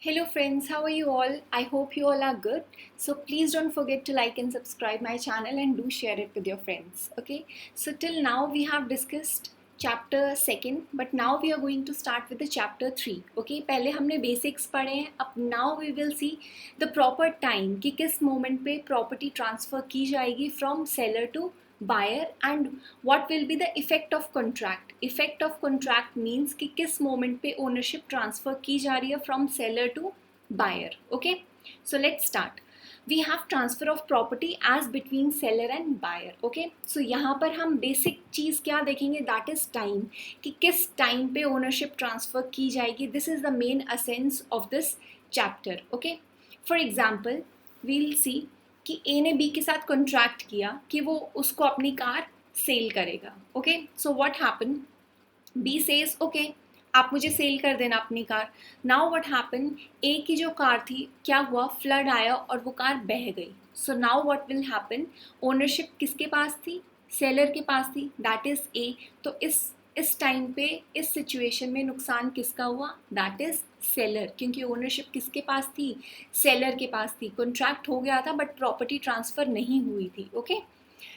Hello friends, how are you all? I hope you all are good. So please don't forget to like and subscribe my channel and do share it with your friends. Okay. So till now we have discussed chapter second, but now we are going to start with the chapter 3. Okay. पहले हमने basics पढ़े हैं. अब now we will see the proper time कि किस moment पे property transfer की जाएगी from seller to buyer and what will be the effect of contract means कि किस moment पे ownership transfer की जा रही है from seller to buyer. Okay, so let's start. We have transfer of property as between seller and buyer. Okay, so यहाँ पर हम basic चीज़ क्या देखेंगे, that is time, कि किस time पे ownership transfer की जाएगी. This is the main essence of this chapter. Okay, for example we'll see कि ए ने बी के साथ कॉन्ट्रैक्ट किया कि वो उसको अपनी कार सेल करेगा. Okay, so what happen, B says okay आप मुझे सेल कर देना अपनी car. Now what happen, A की जो कार थी क्या हुआ, फ्लड आया और वो कार बह गई. So now what will happen, ownership किसके पास थी, सेलर के पास थी, दैट इज ए. तो इस टाइम पे इस सिचुएशन में नुकसान किसका हुआ, दैट इज सेलर, क्योंकि ओनरशिप किसके पास थी, सेलर के पास थी. कॉन्ट्रैक्ट हो गया था बट प्रॉपर्टी ट्रांसफ़र नहीं हुई थी. Okay,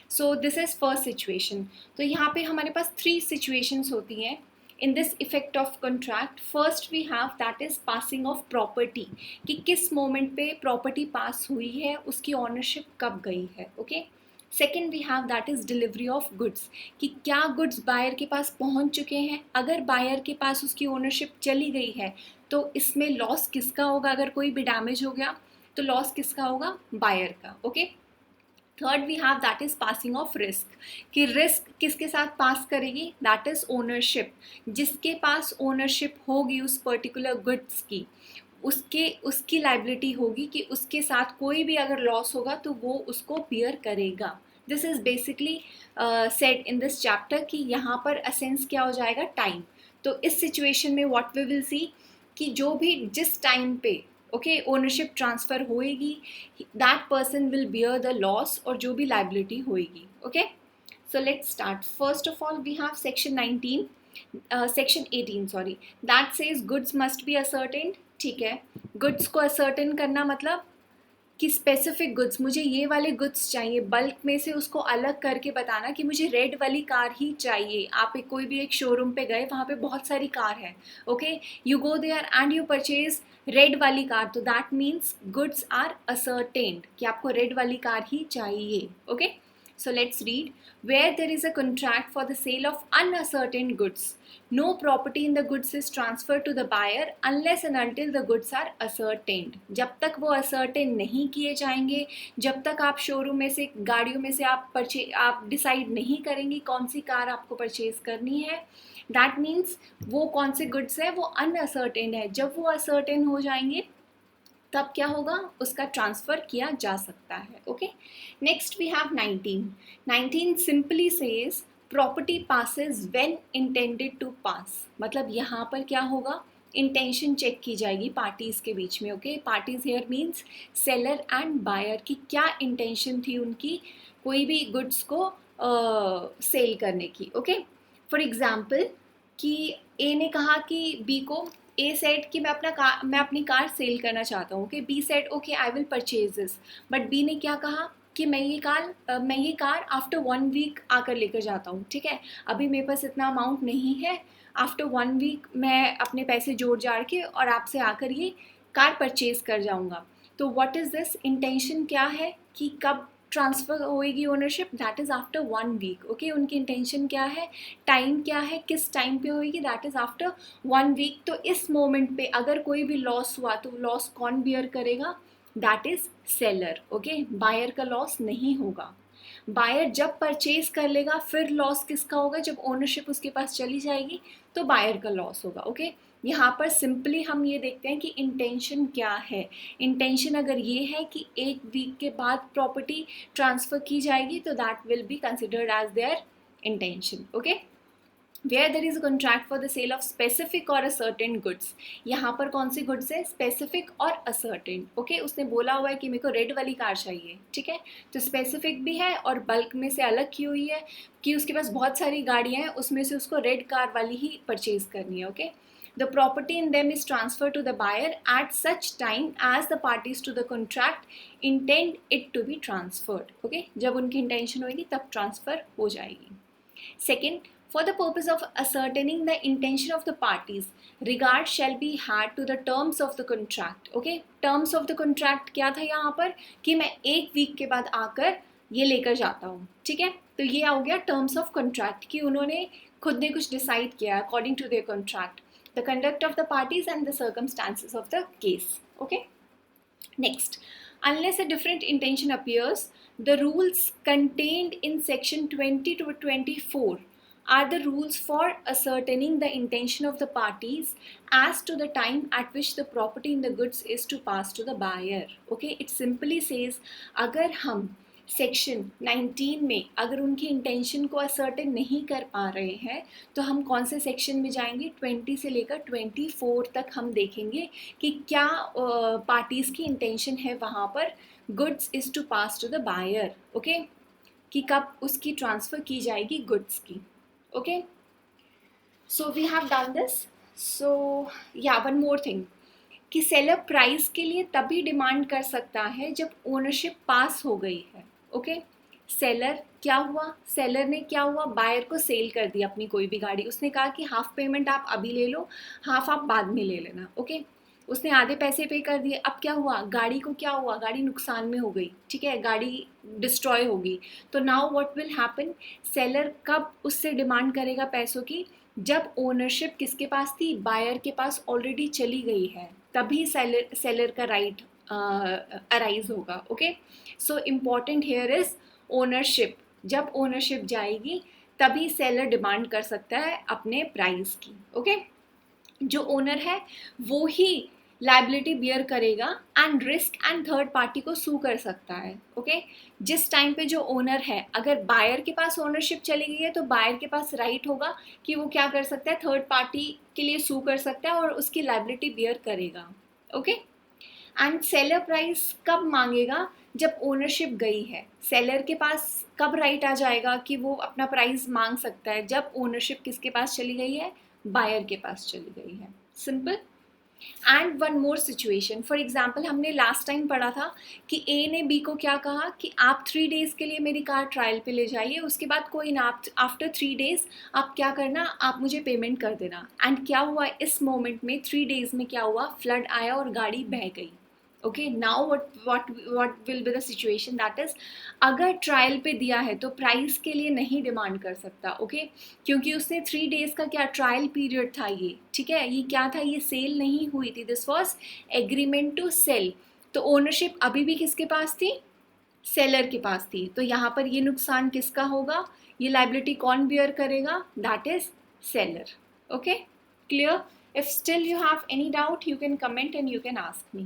so this is first situation. तो यहाँ पे हमारे पास 3 सिचुएशंस होती हैं in this effect of contract. First we have that is passing of property, कि किस moment पे property pass हुई है, उसकी ownership कब गई है. Okay, second we have that is delivery of goods, कि क्या गुड्स बायर के पास पहुंच चुके हैं. अगर बायर के पास उसकी ओनरशिप चली गई है तो इसमें लॉस किसका होगा, अगर कोई भी डैमेज हो गया तो लॉस किसका होगा, बायर का. Okay, third we have that is passing of risk, कि रिस्क किसके साथ पास करेगी, दैट इज ओनरशिप. जिसके पास ओनरशिप होगी उस पर्टिकुलर गुड्स की, उसकी लाइबिलिटी होगी कि उसके साथ कोई भी अगर लॉस होगा तो वो उसको बियर करेगा. This is basically said in this chapter कि यहाँ पर असेंस क्या हो जाएगा, टाइम. तो इस सिचुएशन में व्हाट वी विल सी कि जो भी जिस टाइम पे ओके ओनरशिप ट्रांसफ़र होएगी that person will bear the loss, और जो भी लाइबिलिटी होएगी. Okay, so let's start. First of all we have section 19 section 18 sorry, that says goods must be ascertained. ठीक है, गुड्स को असर्टेन करना मतलब कि स्पेसिफिक गुड्स, मुझे ये वाले गुड्स चाहिए, बल्क में से उसको अलग करके बताना कि मुझे रेड वाली कार ही चाहिए. आप कोई भी एक शोरूम पे गए, वहाँ पे बहुत सारी कार है. Okay, you go there and you purchase red वाली कार, तो that means goods are ascertained कि आपको रेड वाली कार ही चाहिए. Okay, so let's read. Where there is a contract for the sale of unascertained goods, no property in the goods is transferred to the buyer unless and until the goods are ascertained. जब तक वो ascertain नहीं किए जाएंगे, जब तक आप showroom में से गाड़ियों में से आप डिसाइड नहीं करेंगे कौन सी कार आपको परचेज करनी है, दैट मीन्स वो कौन से गुड्स है वो अनअसर्टेन है. जब वो असर्टेन हो जाएंगे तब क्या होगा, उसका ट्रांसफ़र किया जा सकता है. Okay, next we have 19 simply says property passes when intended to pass. मतलब यहाँ पर क्या होगा, इंटेंशन चेक की जाएगी पार्टीज़ के बीच में. Okay, parties here means seller and buyer, की क्या इंटेंशन थी उनकी कोई भी गुड्स को सेल करने की. ओके, फॉर एग्जाम्पल कि ए ने कहा कि बी को, ए सेड कि मैं अपनी कार सेल करना चाहता हूँ. Okay, B said okay I will purchase this, but B ने क्या कहा कि मैं ये कार आफ्टर 1 वीक आकर लेकर जाता हूँ. ठीक है, अभी मेरे पास इतना अमाउंट नहीं है, आफ्टर 1 वीक मैं अपने पैसे जोड़ जाड़ के और आपसे आकर ये कार परचेज कर जाऊँगा. तो व्हाट इज़ दिस, इंटेंशन क्या है कि कब ट्रांसफ़र होएगी ownership, that is after 1 week. Okay, उनकी इंटेंशन क्या है, टाइम क्या है, किस टाइम पे होएगी, दैट इज़ आफ्टर 1 वीक. तो इस मोमेंट पे अगर कोई भी लॉस हुआ तो लॉस कौन बियर करेगा, that is seller. Okay, buyer का लॉस नहीं होगा. बायर जब परचेज कर लेगा फिर लॉस किसका होगा, जब ओनरशिप उसके पास चली जाएगी तो बायर का लॉस होगा. ओके, यहाँ पर सिंपली हम ये देखते हैं कि इंटेंशन क्या है. इंटेंशन अगर ये है कि 1 वीक के बाद प्रॉपर्टी ट्रांसफ़र की जाएगी तो that will be considered as their intention. Okay, where there is a contract for the sale of specific और असर्टेन गुड्स. यहाँ पर कौन सी गुड्स है, स्पेसिफिक और असर्टेन. ओके, उसने बोला हुआ है कि मेरे को रेड वाली कार चाहिए. ठीक है, तो स्पेसिफिक भी है और बल्क में से अलग की हुई है कि उसके पास बहुत सारी गाड़ियाँ हैं, उसमें से उसको रेड कार वाली ही परचेज करनी है. Okay, The property in them is transferred to the buyer at such time as the parties to the contract intend it to be transferred. Okay, जब उनकी intention होगी तब transfer हो जाएगी. Second, for the purpose of ascertaining the intention of the parties, regard shall be had to the terms of the contract. Okay, terms of the contract क्या था यहाँ पर कि मैं एक वीक के बाद आकर ये लेकर जाता हूँ. ठीक है, तो ये हो गया terms of contract कि उन्होंने खुद ने कुछ डिसाइड किया according to their contract, the conduct of the parties and the circumstances of the case. Okay, next, unless a different intention appears, the rules contained in section 20 to 24 are the rules for ascertaining the intention of the parties as to the time at which the property in the goods is to pass to the buyer. Okay, it simply says अगर हम section 19 में अगर उनकी intention को ascertain नहीं कर पा रहे हैं तो हम कौन से सेक्शन में जाएंगे, 20 से लेकर 24 तक हम देखेंगे कि क्या पार्टीज़ की इंटेंशन है वहाँ पर goods is to pass to the buyer. Okay, कि कब उसकी ट्रांसफ़र की जाएगी गुड्स की. Okay, so we have done this. So या वन मोर थिंग कि सेलर प्राइस के लिए तभी डिमांड कर सकता है जब ओनरशिप पास हो गई है. ओके, सेलर क्या हुआ, सेलर ने क्या हुआ, बायर को सेल कर दिया अपनी कोई भी गाड़ी. उसने कहा कि हाफ पेमेंट आप अभी ले लो, हाफ आप बाद में ले लेना. ओके, उसने आधे पैसे पे कर दिए. अब क्या हुआ, गाड़ी को क्या हुआ, गाड़ी नुकसान में हो गई. ठीक है, गाड़ी डिस्ट्रॉय होगी. तो now what will happen, seller कब उससे डिमांड करेगा पैसों की, जब ओनरशिप किसके पास थी, बायर के पास ऑलरेडी चली गई है, तभी सेलर का राइट अराइज होगा. Okay, so important here is ownership. जब ओनरशिप जाएगी तभी सेलर डिमांड कर सकता है अपने प्राइस की. ओके, जो ओनर है वो ही लाइबिलिटी बियर करेगा and risk and third party को सू कर सकता है. ओके, जिस टाइम पे जो ओनर है, अगर बायर के पास ओनरशिप चली गई है तो बायर के पास राइट होगा कि वो क्या कर सकता है, थर्ड पार्टी के लिए सू कर सकता है और उसकी लाइबिलिटी बियर करेगा. ओके, एंड सेलर प्राइस कब मांगेगा, जब ओनरशिप गई है. सेलर के पास कब राइट आ जाएगा कि वो अपना प्राइस मांग सकता है, जब ओनरशिप किसके पास चली गई है, बायर के पास चली गई है. Simple. And one more situation, for example हमने लास्ट टाइम पढ़ा था कि ए ने बी को क्या कहा कि आप 3 डेज़ के लिए मेरी कार ट्रायल पे ले जाइए, उसके बाद कोई ना, आप आफ्टर 3 डेज़ आप क्या करना, आप मुझे पेमेंट कर देना. एंड क्या हुआ इस मोमेंट में, 3 डेज़ में क्या हुआ, फ्लड आया और गाड़ी बह गई. Okay, now what will be the situation, that is अगर ट्रायल पे दिया है तो प्राइस के लिए नहीं डिमांड कर सकता. ओके, क्योंकि उसने 3 डेज़ का क्या ट्रायल पीरियड था ये. ठीक है, ये क्या था, ये सेल नहीं हुई थी, this was agreement to sell. तो ओनरशिप अभी भी किसके पास थी, सेलर के पास थी. तो यहाँ पर ये नुकसान किसका होगा, ये लाइबिलिटी कौन बियर करेगा, that is seller. Okay, clear. If still you have any doubt you can comment and you can ask me.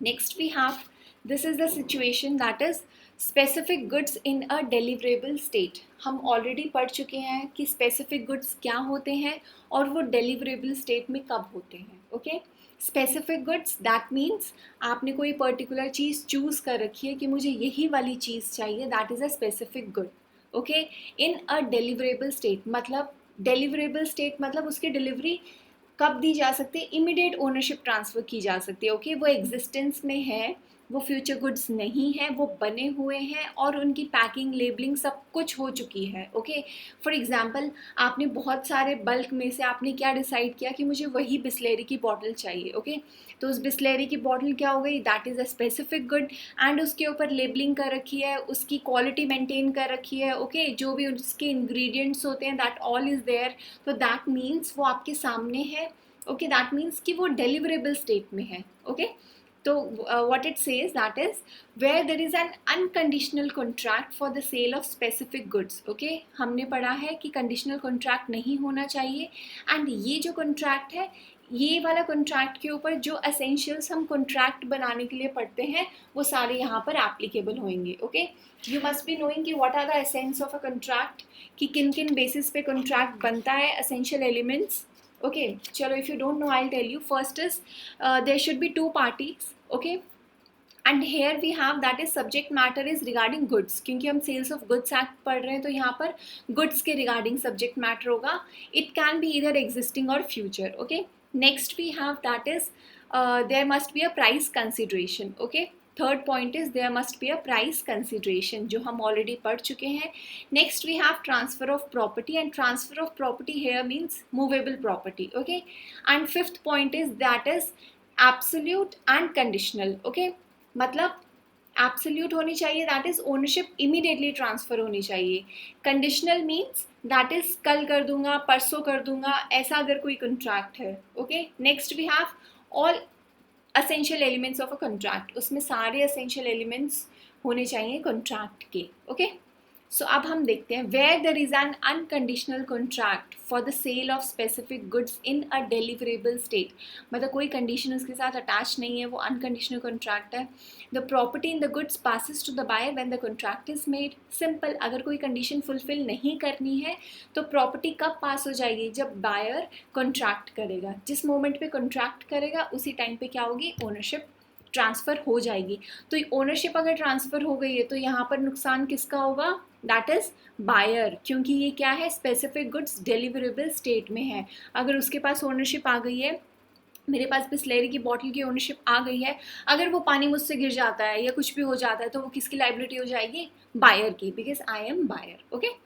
Next we have, this is the situation that is specific goods in a deliverable state. हम already पढ़ चुके हैं कि specific goods क्या होते हैं और वो deliverable state में कब होते हैं. Okay, specific goods that means आपने कोई particular चीज़ choose कर रखी है कि मुझे यही वाली चीज़ चाहिए, that is a specific good. Okay, in a deliverable state मतलब deliverable state मतलब उसकी डिलीवरी कब दी जा सकती है, इमीडिएट ओनरशिप ट्रांसफ़र की जा सकती है. ओके, वो एग्जिस्टेंस में है, वो फ्यूचर गुड्स नहीं है, वो बने हुए हैं और उनकी पैकिंग, लेबलिंग सब कुछ हो चुकी है. ओके, फॉर एग्जांपल आपने बहुत सारे बल्क में से आपने क्या डिसाइड किया कि मुझे वही बिस्लेरी की बॉटल चाहिए. ओके, तो उस बिस्लेरी की बॉटल क्या हो गई, that is a specific good and उसके ऊपर लेबलिंग कर रखी है, उसकी क्वालिटी मेंटेन कर रखी है. ओके, जो भी उसके इंग्रेडिएंट्स होते हैं दैट ऑल इज़ देयर. तो दैट मीन्स वो आपके सामने है. ओके, दैट मीन्स कि वो डिलीवरेबल स्टेट में है. ओके, तो what it says, that is where there is an unconditional contract for the sale of specific goods. Okay, हमने पढ़ा है कि conditional contract नहीं होना चाहिए. एंड ये जो contract है, ये वाला contract के ऊपर जो essentials हम contract बनाने के लिए पढ़ते हैं वो सारे यहाँ पर applicable होंगे. Okay, you must be knowing कि what are the essence of a contract, कि किन किन basis पे contract बनता है, essential elements. Okay, chalo, if you don't know I'll tell you. First is there should be two parties. Okay, and here we have that is subject matter is regarding goods, क्योंकि हम sales of goods act पढ़ रहे हैं तो यहाँ पर goods के regarding subject matter होगा. इट कैन बी इधर एग्जिस्टिंग और future. Okay, next we have that is there must be a price consideration. Okay, third point is there must be a price consideration, जो हम already पढ़ चुके हैं. Next we have transfer of property, and transfer of property here means movable property. Okay, and fifth point is that is absolute and conditional. Okay, मतलब absolute होनी चाहिए, that is ownership immediately transfer होनी चाहिए. Conditional means that is कल कर दूंगा, परसों कर दूंगा, ऐसा अगर कोई कॉन्ट्रैक्ट है. Okay, next we have all essential elements of a contract, उसमें सारे असेंशियल एलिमेंट्स होने चाहिए कॉन्ट्रैक्ट के. ओके, सो अब हम देखते हैं where there is an unconditional contract for the sale of specific goods in a deliverable state. मतलब कोई कंडीशन उसके साथ अटैच नहीं है, वो अनकंडीशनल कॉन्ट्रैक्ट है. The property in the goods passes to the buyer when the contract is made. Simple, अगर कोई कंडीशन फुलफिल नहीं करनी है तो प्रॉपर्टी कब पास हो जाएगी? जब बायर कॉन्ट्रैक्ट करेगा. जिस मोमेंट पे कॉन्ट्रैक्ट करेगा उसी टाइम पे क्या होगी? ओनरशिप ट्रांसफ़र हो जाएगी. तो ओनरशिप अगर ट्रांसफ़र हो गई है तो यहाँ पर नुकसान किसका होगा? दैट इज़ बायर, क्योंकि ये क्या है? स्पेसिफिक गुड्स डिलीवरेबल स्टेट में है. अगर उसके पास ओनरशिप आ गई है, मेरे पास बिस्लेरी की बॉटल की ओनरशिप आ गई है, अगर वो पानी मुझसे गिर जाता है या कुछ भी हो जाता है तो वो किसकी लाइबिलिटी हो जाएगी? बायर की, because I am buyer. Okay,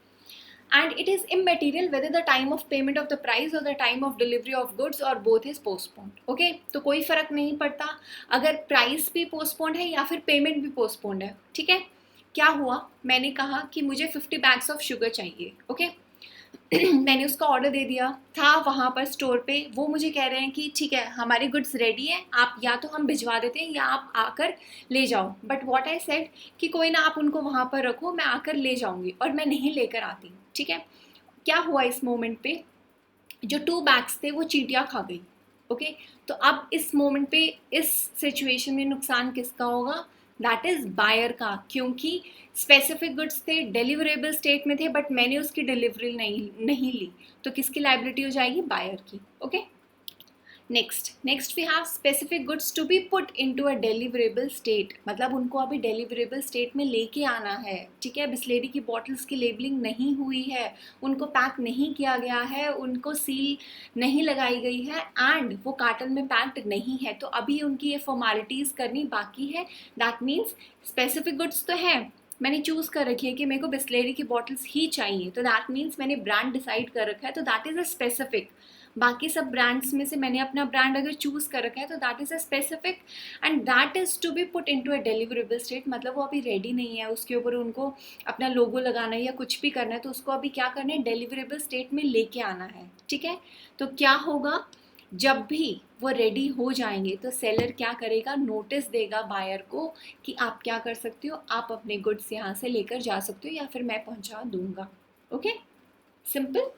and it is immaterial whether the time of payment of the price or the time of delivery of goods or both is postponed. Okay, तो कोई फ़र्क नहीं पड़ता अगर price भी postponed है या फिर पेमेंट भी पोस्टपोन्ड है. ठीक है, क्या हुआ? मैंने कहा कि मुझे 50 बैग्स ऑफ शुगर चाहिए. ओके, मैंने उसका ऑर्डर दे दिया था वहाँ पर स्टोर पे. वो मुझे कह रहे हैं कि ठीक है हमारे गुड्स रेडी हैं, आप या तो हम भिजवा देते हैं या आप आकर ले जाओ. बट व्हाट आई सेड कि कोई ना, आप उनको वहाँ पर रखो, मैं आकर ले जाऊँगी, और मैं नहीं लेकर आती. ठीक है, क्या हुआ इस मोमेंट पे? जो 2 बैग्स थे वो चींटियाँ खा गई. ओके, तो अब इस मोमेंट पे इस सिचुएशन में नुकसान किसका होगा? दैट इज़ बायर का, क्योंकि स्पेसिफिक गुड्स थे, डिलीवरेबल स्टेट में थे, बट मैंने उसकी डिलीवरी नहीं ली, तो किसकी लाइबिलिटी हो जाएगी? बायर की. Okay, next we have specific goods to be put into a deliverable state. मतलब उनको अभी डिलीवरेबल स्टेट में लेके आना है. ठीक है, बिस्लेरी की बॉटल्स की लेबलिंग नहीं हुई है, उनको पैक नहीं किया गया है, उनको सील नहीं लगाई गई है, एंड वो कार्टन में पैक्ड नहीं है, तो अभी उनकी ये फॉर्मेलिटीज़ करनी बाकी है. दैट मीन्स स्पेसिफिक गुड्स तो है, मैंने चूज़ कर रखी है कि मेरे को बिस्लेरी की बॉटल्स ही चाहिए, तो दैट मीन्स मैंने ब्रांड डिसाइड कर रखा है, तो दैट इज़ अ स्पेसिफिक. बाकी सब ब्रांड्स में से मैंने अपना ब्रांड अगर चूज़ कर रखा है तो that is a specific, and that is to be put into a deliverable state. मतलब वो अभी रेडी नहीं है, उसके ऊपर उनको अपना लोगो लगाना है या कुछ भी करना है, तो उसको अभी क्या करना है? डिलीवरेबल स्टेट में लेके आना है. ठीक है, तो क्या होगा? जब भी वो रेडी हो जाएंगे तो सेलर क्या करेगा? नोटिस देगा बायर को कि आप क्या कर सकते हो, आप अपने गुड्स यहाँ से लेकर जा सकते हो या फिर मैं पहुँचा दूंगा. Okay, simple.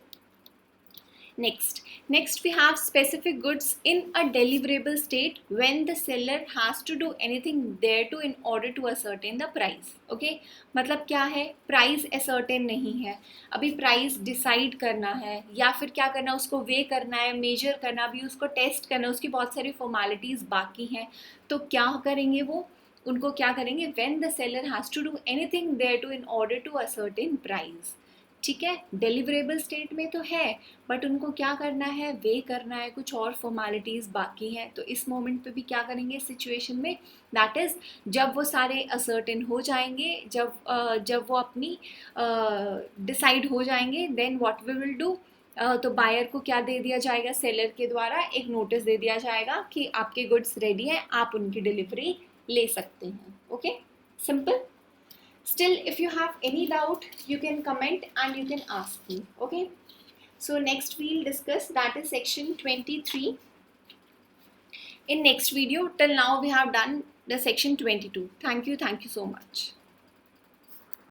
Next we have specific goods in a deliverable state when the seller has to do anything thereto in order to ascertain the price. Okay, मतलब क्या है? प्राइस ascertain नहीं है, अभी प्राइस डिसाइड करना है या फिर क्या करना, उसको वे करना है, मेजर करना, अभी उसको टेस्ट करना, उसकी बहुत सारी फॉर्मेलिटीज़ बाकी हैं. तो क्या करेंगे वो? उनको क्या करेंगे? when the seller has to do anything thereto in order to ascertain price. ठीक है, डिलीवरेबल स्टेट में तो है, बट उनको क्या करना है? वे करना है, कुछ और फॉर्मेलिटीज़ बाकी हैं. तो इस मोमेंट पे भी क्या करेंगे इस सिचुएशन में? दैट इज़ जब वो सारे असर्टेन हो जाएंगे, जब वो अपनी डिसाइड हो जाएंगे, then what we will do, तो बायर को क्या दे दिया जाएगा? सेलर के द्वारा एक नोटिस दे दिया जाएगा कि आपके गुड्स रेडी हैं, आप उनकी डिलीवरी ले सकते हैं. Okay, simple. Still, if you have any doubt, you can comment and you can ask me. Okay, so next we'll discuss, that is section 23 in next video. Till now we have done the section 22. Thank you so much.